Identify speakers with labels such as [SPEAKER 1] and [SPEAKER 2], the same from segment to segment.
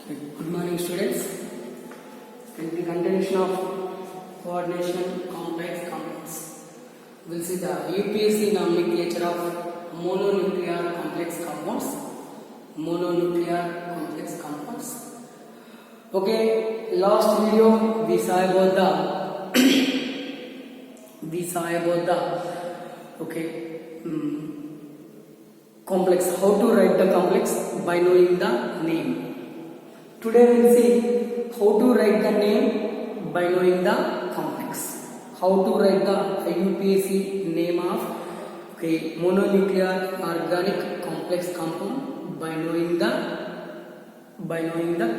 [SPEAKER 1] Good morning, students. In the continuation of coordination complex compounds, we'll see the UPSC nomenclature of mononuclear complex compounds. Mononuclear complex compounds. Okay, last video we saw about complex, how to write the complex by knowing the name. Today we will see how to write the name by knowing the complex. How to write the UPSC name of mononuclear organic complex compound by knowing the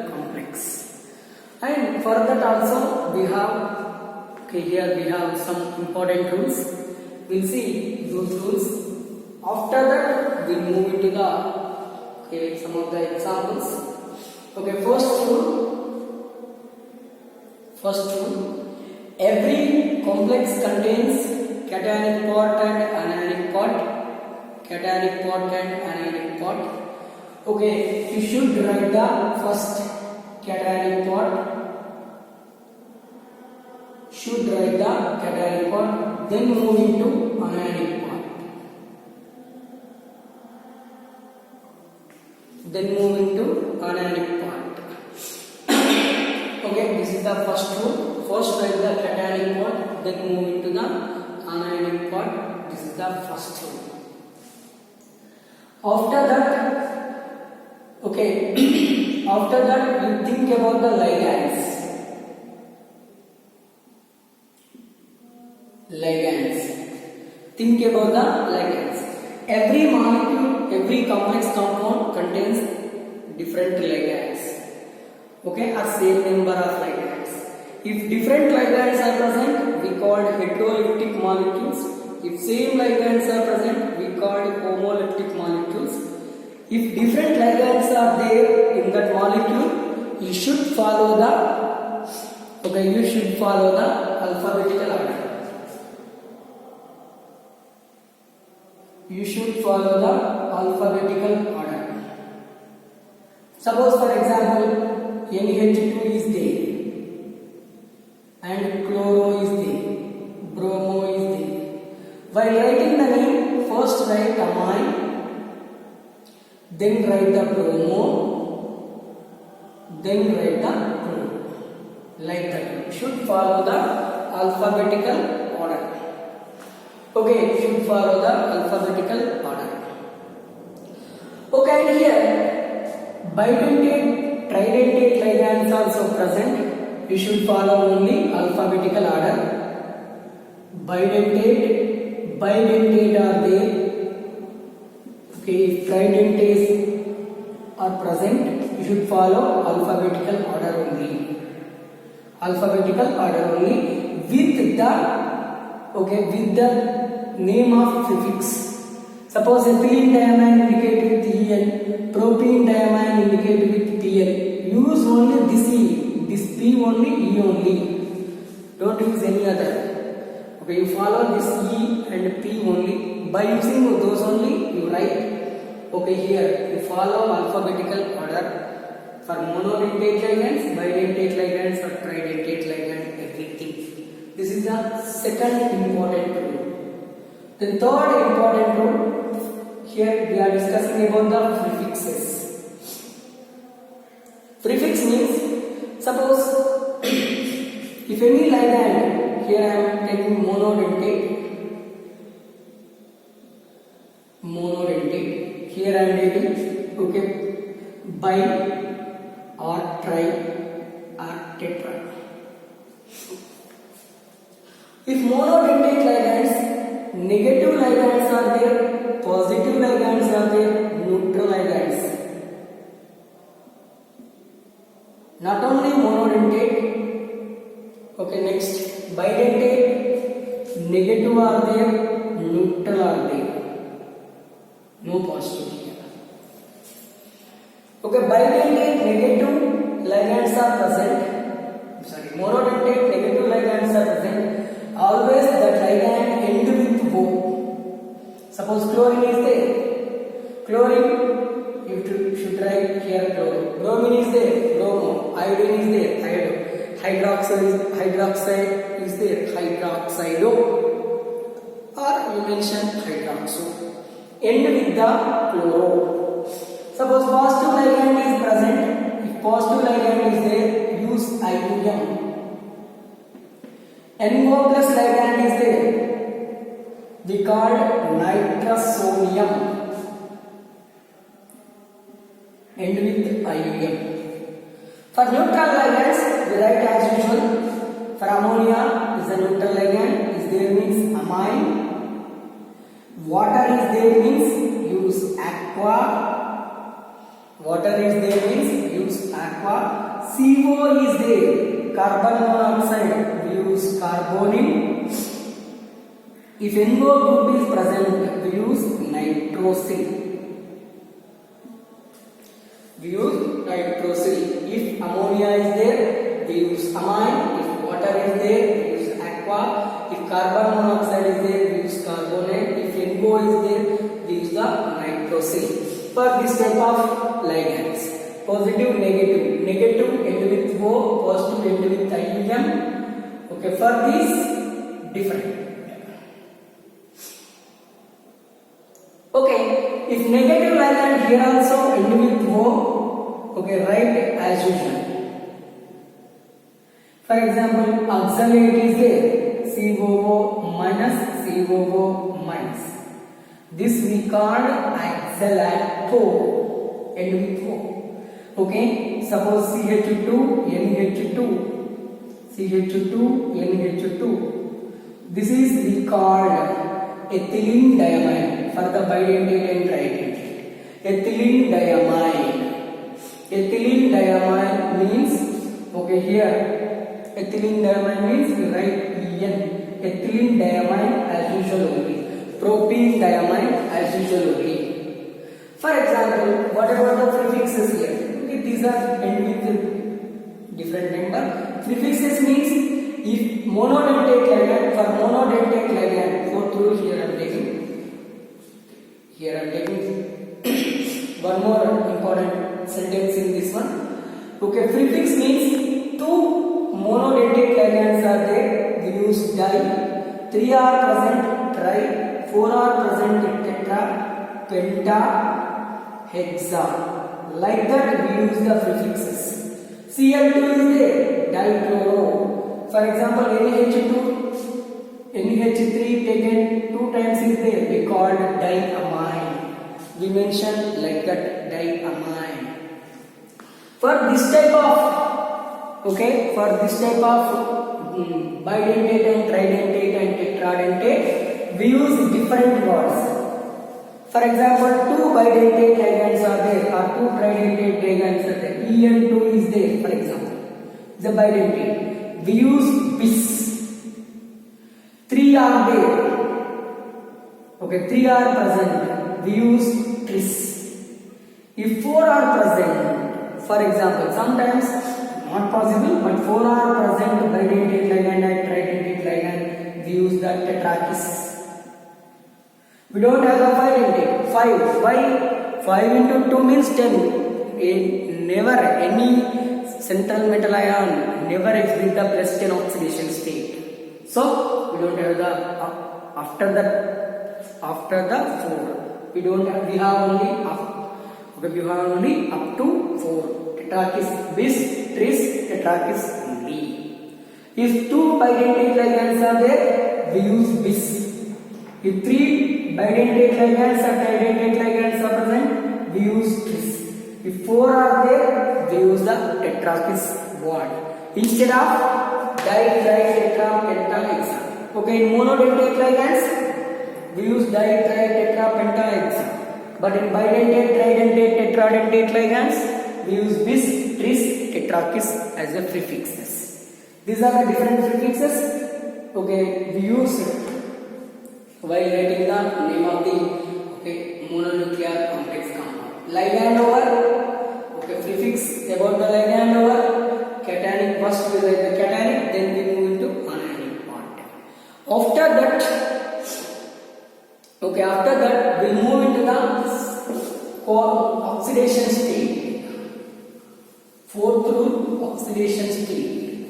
[SPEAKER 1] complex. And for that also we have here we have some important rules. We'll see those rules. After that we'll move into the some of the examples. First rule, every complex contains cationic part and anionic part. Okay, you should write the first cationic part. Then move into anionic part. Okay, this is the first rule. First write the cationic part, then move into the anionic part. This is the first rule. After that, you think about the ligands. Think about the ligands. Every molecule, every complex compound contains different ligands. Okay, or same number of ligands. If different ligands are present, we call heteroleptic molecules. If same ligands are present, we call homoleptic molecules. If different ligands are there in that molecule, you should follow the alphabetical order. Suppose for example, NH2 is there and chloro is there, bromo is there. While writing the name, first write amine, then write the bromo, then write the chloro. Like that. You should follow the alphabetical order. Okay, you should follow the alphabetical order. Okay, and here bidentate, tridentate ligands also present. You should follow only alphabetical order. Bidentate are there. Okay, if tridentates are present, you should follow alphabetical order only. With the name of prefix. Suppose ethylene diamine indicated with En, propene diamine indicated with Pn. Use only this E, this P only, E only. Don't use any other. Okay, you follow this E and P only. By using those only, you write. Okay, here you follow alphabetical order for monodentate ligands, bidentate ligands, or tridentate ligands, everything. This is the second important rule. The third important rule, here we are discussing about the prefixes. Prefix means, suppose if any ligand, here I am taking monodentate, here I am taking, bi or tri or tetra. If monodentate ligands, negative ligands are there, positive ligands are there, neutral ligands. Not only monodentate, okay, next bidentate, negative are there, neutral are there, no positive here. Okay, bidentate, negative ligands are present. Monodentate, negative ligands are present. Always that ligand end with O. Suppose chlorine is there. Chlorine, you should write here chlorine. Bromine is there. iodine is there, hydroxide is there, hydroxido, or you mention hydroxo. End with the chloro. Suppose positive ligand is present. If positive ligand is there, use IUM. NO plus ligand is there, we call nitrosonium. End with IUM. For neutral ligands, we write as usual. For ammonia is a neutral ligand, is there means amine. Water is there means use aqua. Water is there means use aqua. CO is there, carbon monoxide, we use carbonate. If NO group is present, we use nitrosyl. If ammonia is there, we use amine. If water is there, we use aqua. If carbon monoxide is there, we use carbonate. If NO is there, we use the nitrosyl. For this type of ligands, positive, negative end with O, positive end with IUM. Okay, for this different. Okay, if negative ligand here also end with O, okay, write as usual. For example, oxalate is there, COO minus, COO minus. This we called oxalato, end with O. Okay, suppose CH2, NH2, CH2, NH2. This is we called ethylene diamine for the bidentate and tridentate. Ethylene diamine. Ethylene diamine means, okay, here ethylene diamine means we write EN. Ethylene diamine as usual only. Propene diamine as usual only. For example, whatever the prefixes here, okay, these are end with different number. Prefixes means if monodentate ligand, for monodentate ligand, go through here I am taking. Here I am taking one more important sentence in this one. Okay, prefix means two monodentate ligands are there, we use di. 3 are present, tri. 4 are present, tetra, penta, hexa. Like that we use the prefixes. Cl2 is there, dichloro. For example, NH2, NH3 taken 2 times is there, we called diamine. We mention like that, diamine. For this type of, okay, for this type of bidentate and tridentate and tetradentate, we use different words. For example, 2 bidentate ligands are there, or 2 tridentate ligands are there. En2 is there, for example, the bidentate. We use bis. 3 are there. Okay, 3 are present. We use tris. If 4 are present, for example, sometimes not possible, but 4 are present bidentate ligand and tridentate ligand, we use the tetrakis. We don't have the 5 dentate. 5. Why? 5 into 2 means 10. Never any central metal ion never exhibit the plus 10 oxidation state. So we don't have the after the 4. We don't have. We have only up. Okay, we have only up to 4. Tetrakis, bis, tris, tetrakis only. If 2 bidentate ligands are there, we use bis. If 3 bidentate ligands or tridentate ligands are present, we use tris. If 4 are there, we use the tetrakis word instead of di, tri, tetra, penta, hexa. Okay, in monodentate ligands, we use di, tri, tetra, penta, hexa. But in bidentate, tridentate, tetradentate ligands, we use bis, tris, tetrakis as a prefixes. These are the different prefixes. Okay, we use while writing the name of the mononuclear complex compound. Ligand over, okay, prefix about the ligand over, cationic, first we write the cationic, then we move into anionic part. After that we move into the oxidation state. 4 Fourth rule, oxidation state.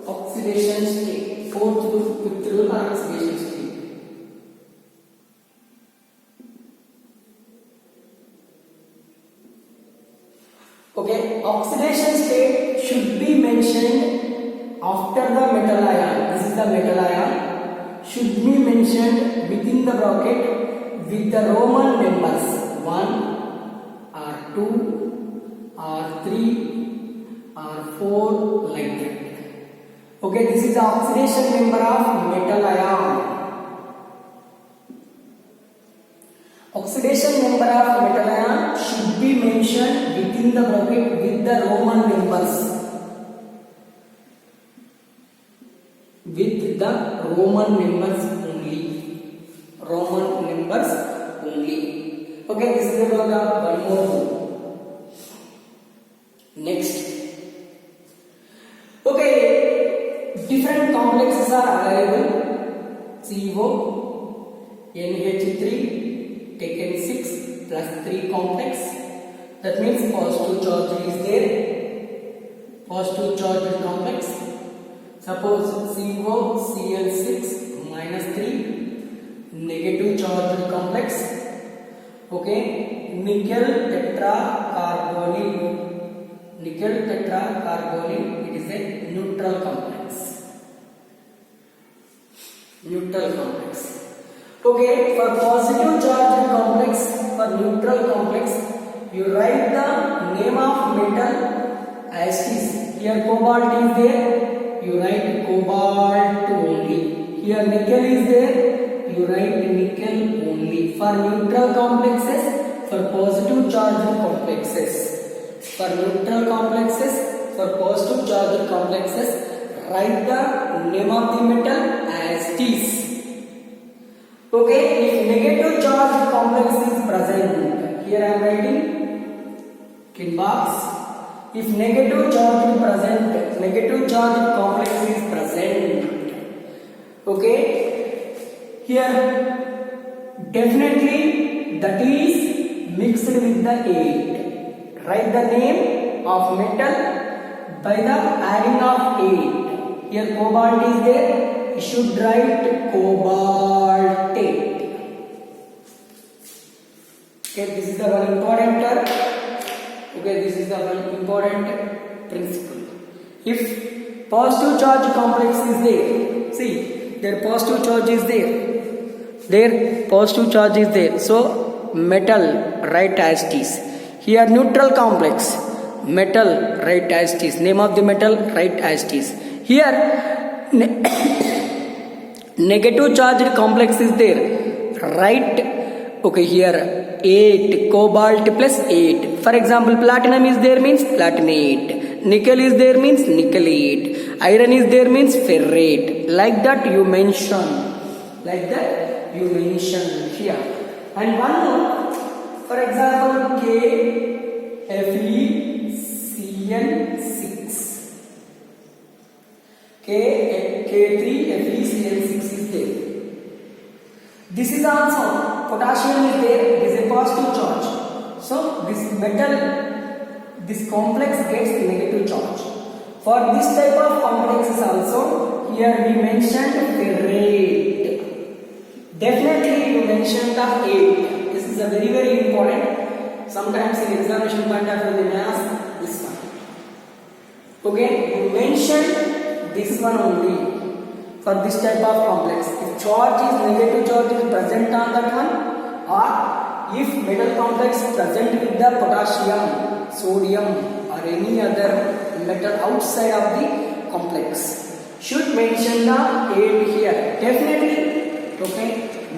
[SPEAKER 1] Oxidation state. Fourth rule, fifth rule, oxidation state. Okay, oxidation state should be mentioned after the metal ion. This is the metal ion. Should be mentioned within the bracket with the Roman numbers 1 or 2 or 3 or 4 like that. Okay, this is the oxidation number of metal ion. Oxidation number of metal ion should be mentioned within the bracket with the Roman numbers. With the Roman numbers only. Roman numbers only. Okay, this is about one more rule. Next. Okay, different complexes are available. CO, NH3. Taken 6 plus 3 complex, that means positive charge is there, positive charge complex. Suppose COCl6 minus 3, negative charge complex. Okay, nickel tetracarbonyl, it is a neutral complex. Neutral complex. Okay, for positive charge complex, for neutral complex, you write the name of metal as is. Here cobalt is there, you write cobalt only. Here nickel is there, you write nickel only. For neutral complexes, for positive charge complexes. For neutral complexes, for positive charge complexes, write the name of the metal as it is. Okay, if negative charge complex is present, here I am writing in box. If negative charge is present, negative charge complex is present. Okay, here definitely that is mixed with the 8. Write the name of metal by the adding of 8. Here cobalt is there. You should write cobaltate. Okay, this is the one important term. Okay, this is the one important principle. If positive charge complex is there, see, their positive charge is there. Their positive charge is there. So, metal, write as it is. Here, neutral complex, metal, write as it is. Name of the metal, write as it is. Here, negative charged complex is there. Write, okay, here 8, cobalt plus 8. For example, platinum is there means platinate. Nickel is there means nickelate. Iron is there means ferrate. Like that you mention. Like that you mention here. And one more, for example, KFeCl6. K3FeCl6 is there. This is also potassium is there. It is a positive charge. So this metal, this complex gets negative charge. For this type of complexes also, here we mentioned ferrate. Definitely you mentioned the 8. This is a very very important. Sometimes in examination point of view they may ask this one. Okay, you mentioned this one only for this type of complex. If charge is negative charge is present on that one, or if metal complex present with the potassium, sodium or any other metal outside of the complex, should mention the 8 here. Definitely, okay,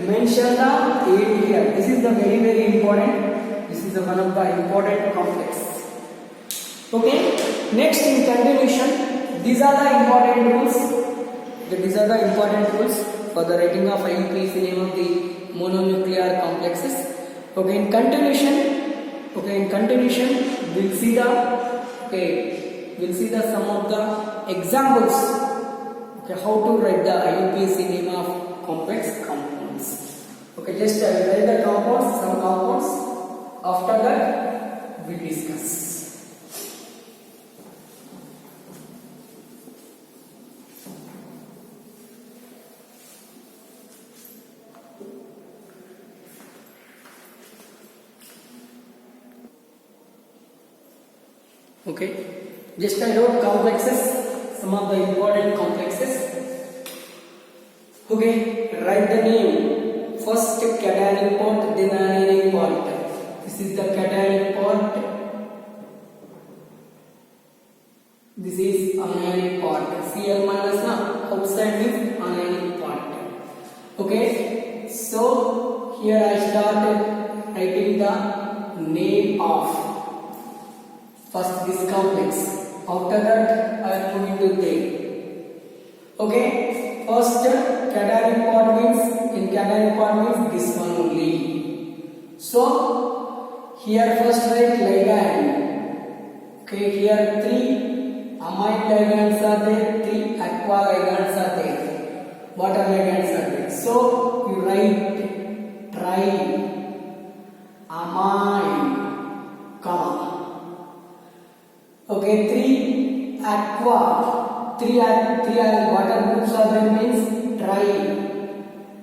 [SPEAKER 1] mention the 8 here. This is the very very important. This is the one of the important complex. Okay, next in continuation, these are the important rules. These are the important rules for the writing of IUPAC name of the mononuclear complexes. Okay, in continuation, we'll see the we'll see the some of the examples. Okay, how to write the IUPAC name of complex compounds. Okay, just I will write the compounds, some compounds. After that, we discuss. Okay, just I wrote complexes, some of the important complexes. Okay, write the name. First cationic part, then anionic part. This is the cationic part. This is anionic part. Cl minus na outside is anionic part. Okay, so here I started writing the name of first this complex. After that, I will move into there. Okay, first cationic part means in cationic part means this one only. So here first write ligand. Okay, here 3 amide ligands are there, 3 aqua ligands are there, water ligands are there. So you write tri amide comma. Okay, 3 aqua, 3 water groups are there means tri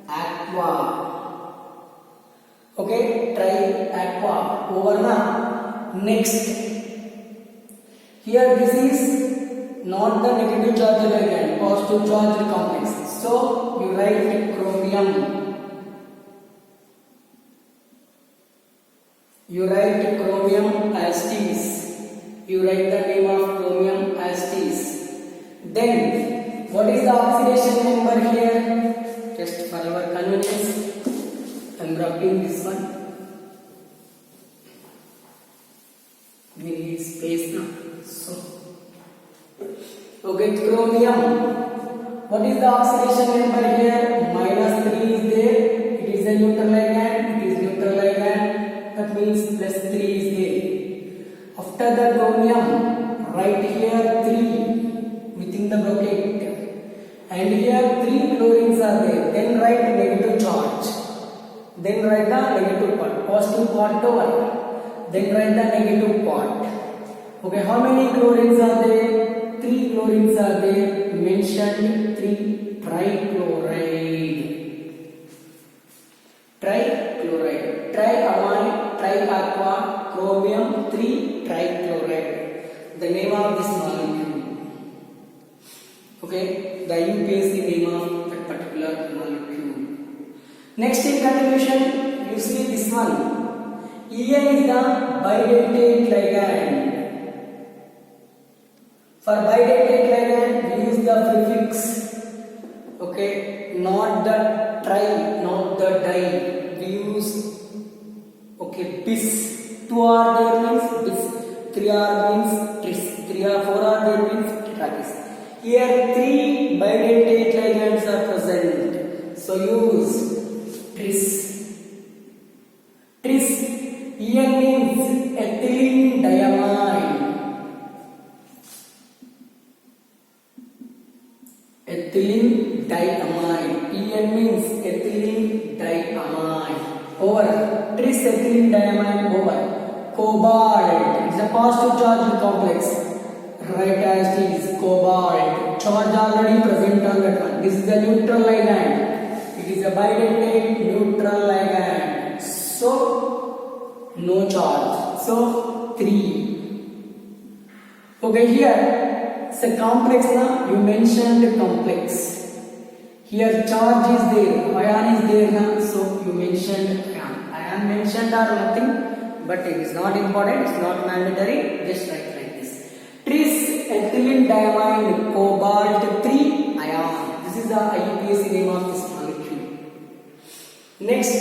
[SPEAKER 1] aqua. Okay, tri aqua over now. Next, here this is not the negative charge ligand, positive charge complex. So you write chromium. You write chromium as this. You write the name of chromium as this. Then, what is the oxidation number here? Just for your convenience, I am wrapping this one. We need space now. So, okay, chromium. What is the oxidation number here? -3 is there. It is a neutral ligand. It is neutral ligand. That means +3 is there. After the chromium, write here 3 within the bracket, and here 3 chlorines are there. Then write negative charge. Then write the negative part, positive part over. Then write the negative part. Okay, how many chlorines are there? 3 chlorines are there. Mentioned 3 trichloride. Trichloride, triamine, triaqua, chromium, 3 trichloride. The name of this molecule. Okay, the IUPAC name of that particular molecule. Next in continuation, you see this one. En is the bidentate ligand. For bidentate ligand, we use the prefix. Okay, not the tri, not the di. We use bis. 2 are there means bis. 3 are means tris. 3 or 4 are there means tetracis. Here 3 bidentate ligands are present. So use tris. Tris. En means ethylene diamine. Ethylene diamine. En means ethylene diamine. Over. Tris ethylene diamine over. Cobalt. It's a positive charge complex. Write as it is cobalt. Charge already present on that one. This is a neutral ligand. It is a bidentate neutral ligand. So no charge. So 3. Okay, here it's a complex now. You mentioned complex. Here charge is there, ion is there now. So you mentioned ion. Ion mentioned or nothing, but it is not important. It's not mandatory. Just write like this. Tris ethylene diamine cobalt 3 ion. This is the IUPAC name of this molecule. Next,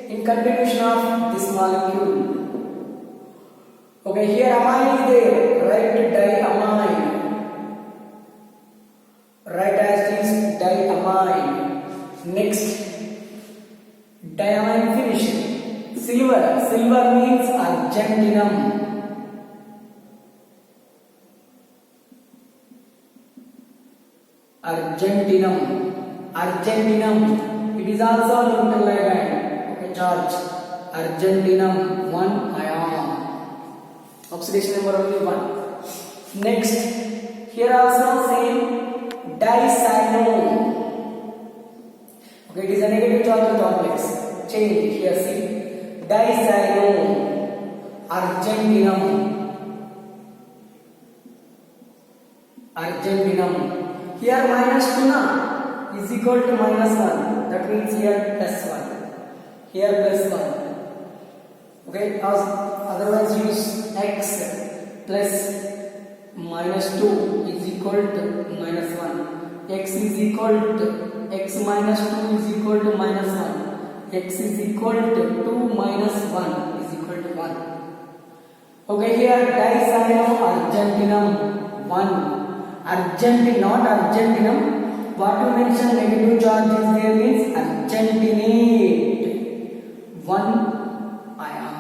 [SPEAKER 1] in continuation of this molecule. Okay, here amine is there. Write diamine. Write as this diamine. Next, diamine finish. Silver. Silver means argentinum. argentinum, argentinum. It is also neutral ligand. Okay, charge. Argentinum 1 ion. Oxidation number only 1. Next, here also same dicyano. Okay, it is a negative charge complex. Change here, see. Dicyano, argentinum, argentinum. Here -2 na is equal to -1. That means here +1. Here +1. Okay, as otherwise use x plus -2 is equal to -1. X is equal to x minus 2 is equal to -1. X is equal to 2 minus 1 is equal to 1. Okay, here dicyano argentinum 1. Argentin, not argentinum. What you mention negative charge is there means argentinate 1 ion.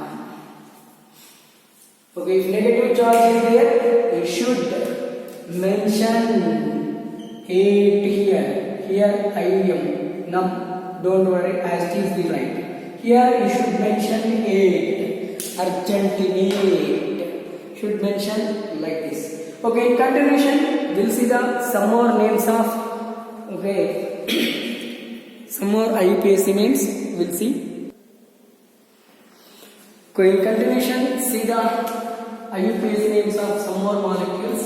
[SPEAKER 1] Okay, if negative charge is there, you should mention 8 here. Here ium. No, don't worry, as it is the right. Here you should mention 8. Argentinate. Should mention like this. Okay, in continuation, we'll see the some more names of some more IUPAC names. We'll see. Okay, in continuation, see the IUPAC names of some more molecules.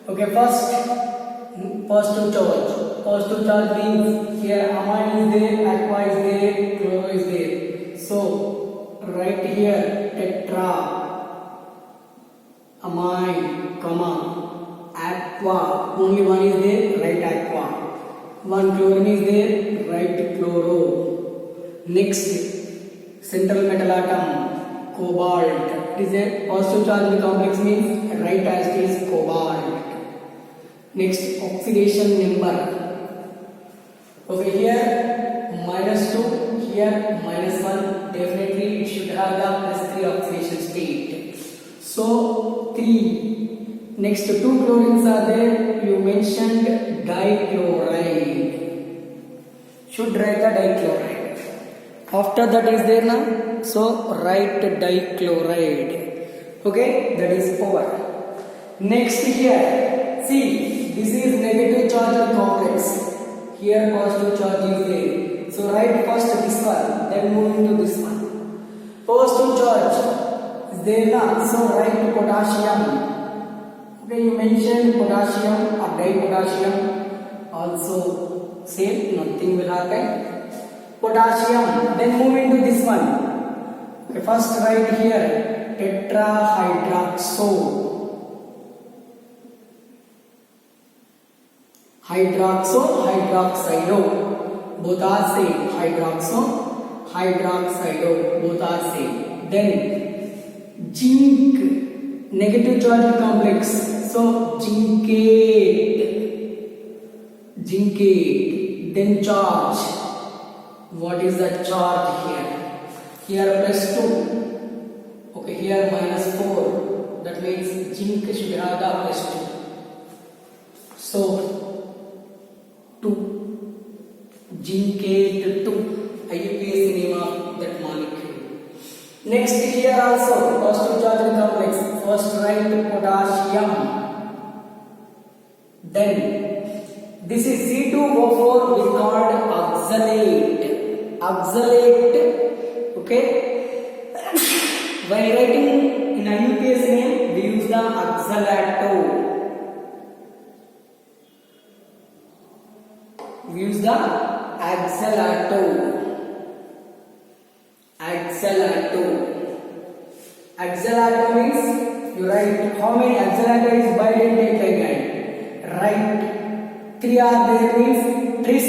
[SPEAKER 1] Okay, first positive charge. Positive charge means here amine is there, aqua is there, chloro is there. So right here tetra, amine, comma, aqua. Only one is there, write aqua. One chlorine is there, write chloro. Next, central metal atom, cobalt. It is a positive charge complex means write as it is cobalt. Next, oxidation number. Okay, here -2, here -1. Definitely it should have the +3 oxidation state. So 3. Next, 2 chlorines are there. You mentioned dichloride. Should write the dichloride. After that is there now. So write dichloride. Okay, that is over. Next here, see. This is negative charge complex. Here positive charge is there. So write first this one, then move into this one. Positive charge is there now. So write potassium. Okay, you mentioned potassium or dipotassium. Also same, nothing will happen. Potassium. Then move into this one. Okay, first write here tetrahydroxo. Hydroxo, hydroxido, both are same. Hydroxo, hydroxido, both are same. Then zinc, negative charge complex. So zincate, zincate. Then charge. What is the charge here? Here +2. Okay, here -4. That means zinc should have the +2. So 2. Zincate 2. IUPAC name of that molecule. Next here also positive charge complex. First write potassium. Then this is C2O4 we called oxalate. Oxalate. Okay. While writing in IUPAC name we use the oxalato. We use the oxalato. Oxalato. Oxalato means you write how many oxalato is bidentate ligand. Write 3 are there means tris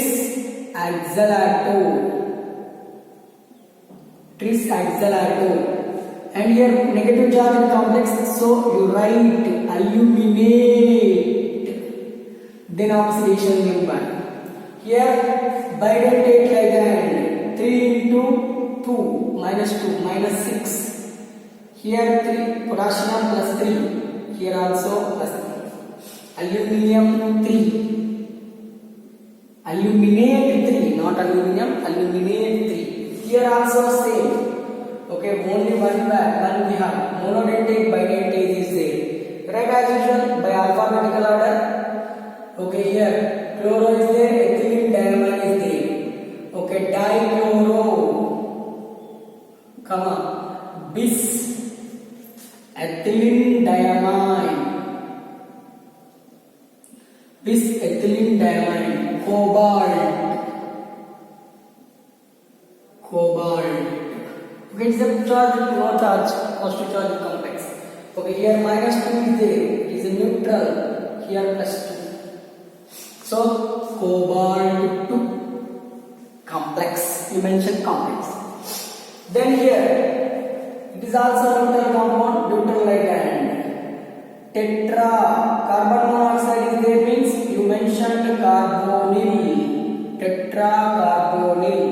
[SPEAKER 1] oxalato. Tris oxalato. And here negative charge complex, so you write aluminate. Then oxidation number. Here bidentate ligand 3 into 2 -6. Here 3 potassium +3. Here also +3. Aluminium 3. Aluminate 3, not aluminum, aluminate 3. Here also same. Okay, only one we have. Monodentate, bidentate is there. Right, as usual, by alphabetical order. Okay, here chloro is there, ethylene diamine is there. Okay, dichloro, comma, bis, ethylene diamine, bis ethylene diamine, cobalt. Okay, it's a charge, no charge, positive charge complex. Okay, here minus 2 is there, it is a neutral, here plus 2. So, cobalt 2 complex, you mentioned complex. Then here, it is also neutral compound, neutral right hand. Tetra, carbon monoxide is there means you mentioned carbonyl, tetra carbonyl.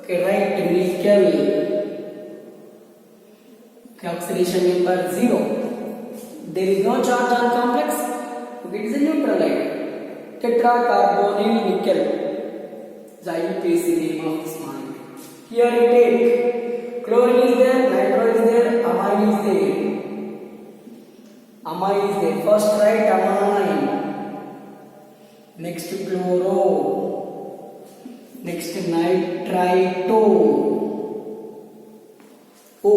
[SPEAKER 1] Okay, right, nickel. Okay, oxidation number 0. There is no charge on complex. Okay, it is a neutral light. Tetracarbonyl nickel. The IUPAC name of this molecule. Here you take chlorine is there, nitro is there, amine is there. Amine is there. First write amine. Next chloro. Next nitrito. O.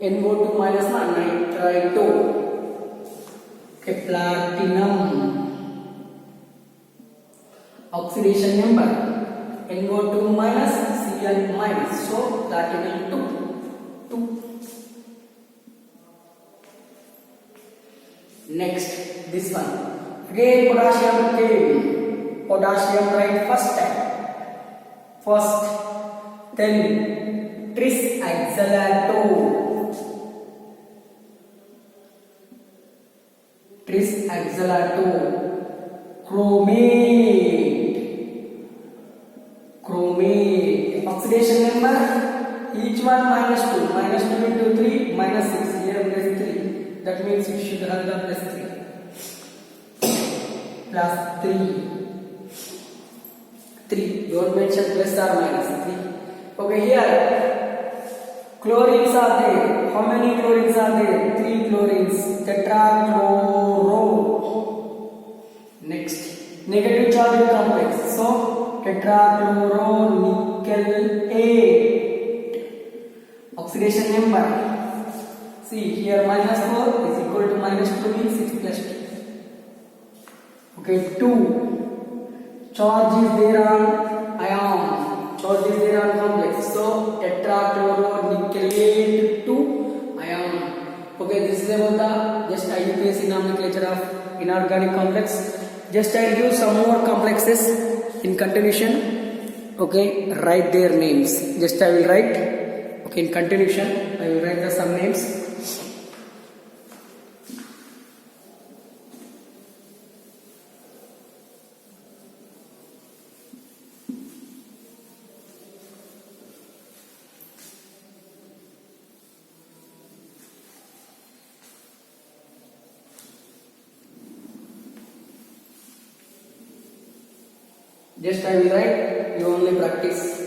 [SPEAKER 1] NO2 minus nitrito. Okay, platinum. Oxidation number NO2 minus Cl minus. So platinum 2. Next, this one. Again potassium came. Potassium right first time. Then tris oxalato. Tris oxalato. Chromate. Oxidation number each one minus 2. Minus 2 into 3 minus 6. Here plus 3. That means you should have the plus 3. Plus 3. 3. Don't mention plus or minus 3. Okay, here chlorines are there. How many chlorines are there? 3 chlorines. Tetrachloro. Next, negative charge complex. So tetrachloro nickel 8. Oxidation number. See here minus 4 is equal to minus 2 means 6 plus 2. Okay, 2. Charge is there on ion. Charge is there on complex. So tetrachloronickelate 2 ion. Okay, this is about the just IUPAC nomenclature of inorganic complex. Just I'll give some more complexes in continuation. Okay, write their names. Just I will write. Okay, in continuation I will write the some names. Just I will write, you only practice.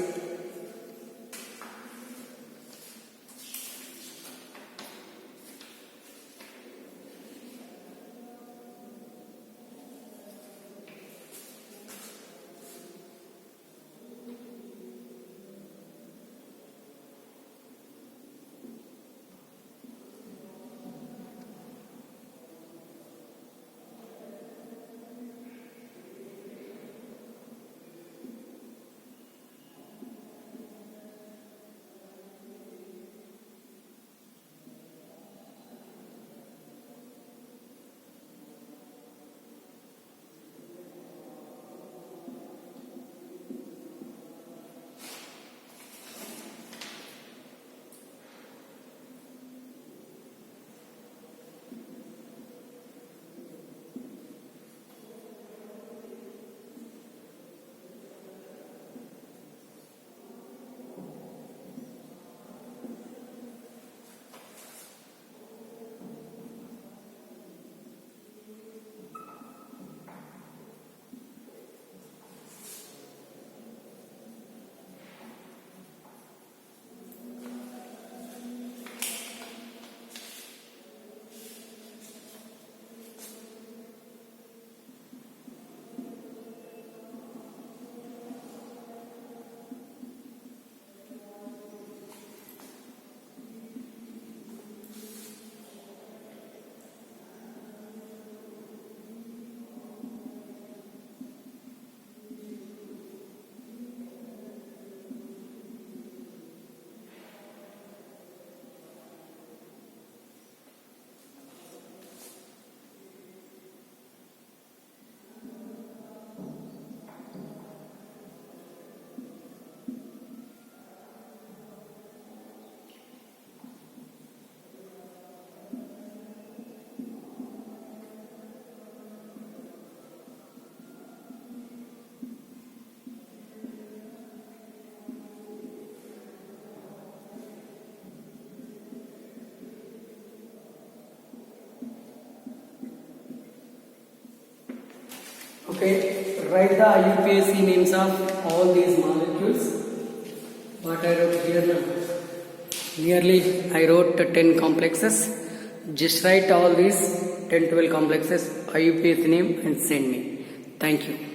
[SPEAKER 1] Okay, write the IUPAC names of all these molecules. What I wrote here now? Nearly I wrote 10 complexes. Just write all these 10-12 complexes, IUPAC name and send me. Thank you.